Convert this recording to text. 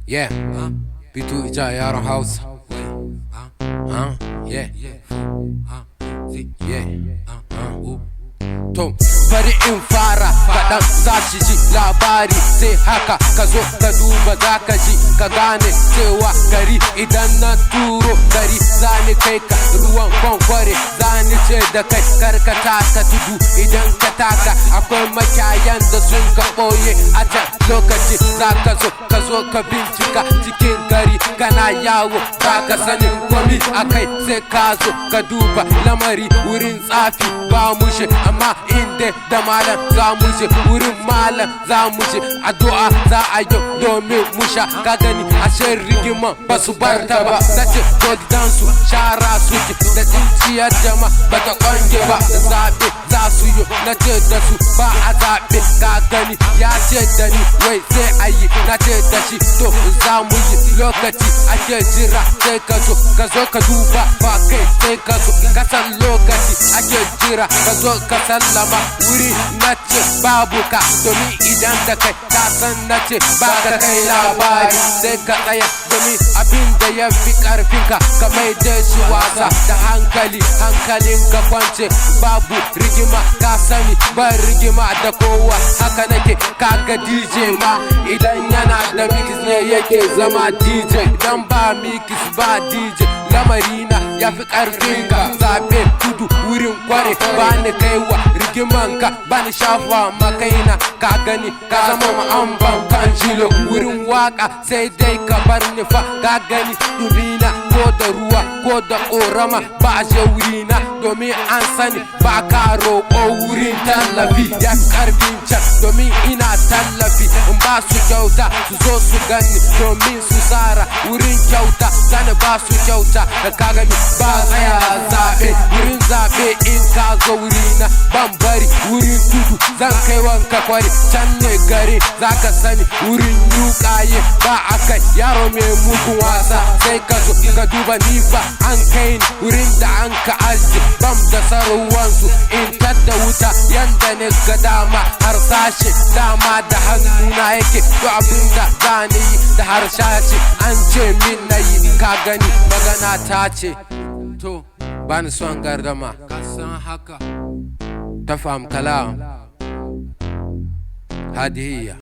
Yeah, Pitu ija yaron Hausa. Yeah, to bari in fara kaɗan za shi ji labari sai haka ka zo ka duba za ka ji ka gane cewa gari idan na turo gari zani kai ka ruwan kwankware zani ce da kai karkata ka tudu idan ka taka akwai makayan da sun ka ɓoye a can lokaci za ka zo ka bincika cikin gari kana yawo ba ka sanin komi akai sai ka zo ka duba lamari wurin tsafi ba mushe amma inda da malam za mu je wurin malam za mu je addu'a za a yi domin musha ka gani ashe rigiman ba su bar ta ba nace gidansu shara suke da tsinciyar jama ba ta kwange ba da zaɓe za su yi nace da su ba a zaɓe ka gani ya ce da ni wai sai a yi nace da shi to za mu yi lokaci ake jira sai ka zo ka duba ba kai sai ka zo ka san lokaci ake jira ka zo ka sallama wuri nace babu ka domin idan da kai ka san nace ba ka kai labari sai ka tsaya domin abin da ya fi karfinka ka mai da shi wasa da hankalin ka kwance babu rigima ka sani ba rigima da kowa haka nake kaga DJ ma idan yana da mix ne yake zama DJ idan ba mix ba DJ lamarina ya fi karfinka zaɓe kudu wurin kware ba ni kaiwa rigimanka ba ni shafa makaina ka gani ka zama ma'amban kan jilo wurin waka sai dai ka bar ni fa ka gani dubina ko da ruwa ko da korama ba a je wurina domin an sani ba ka roƙo wurin tallafi ya karfin can domin ina tallafi in ba su kyauta su zo su gani domin su tsara wurin kyauta zani ba su kyauta da ka gani ba tsaya zaɓe wurin zaɓe in ka zo wurina ban bari wurin tudu zan kai wanka kwari can ne gari za ka sani wurin yukaye ba a kai yaro mai mugun wasa sai ka zo ka duba ni fa an kai ni wurin da an ka aji bam da sarwansu in tadda wuta yanda ne ga dama har sashe dama da hannuna yake to abinda zani yi da harsashe an ce min na yi ka gani magana ta ce to bani son gardama ka san haka تفهم كلام هذه هي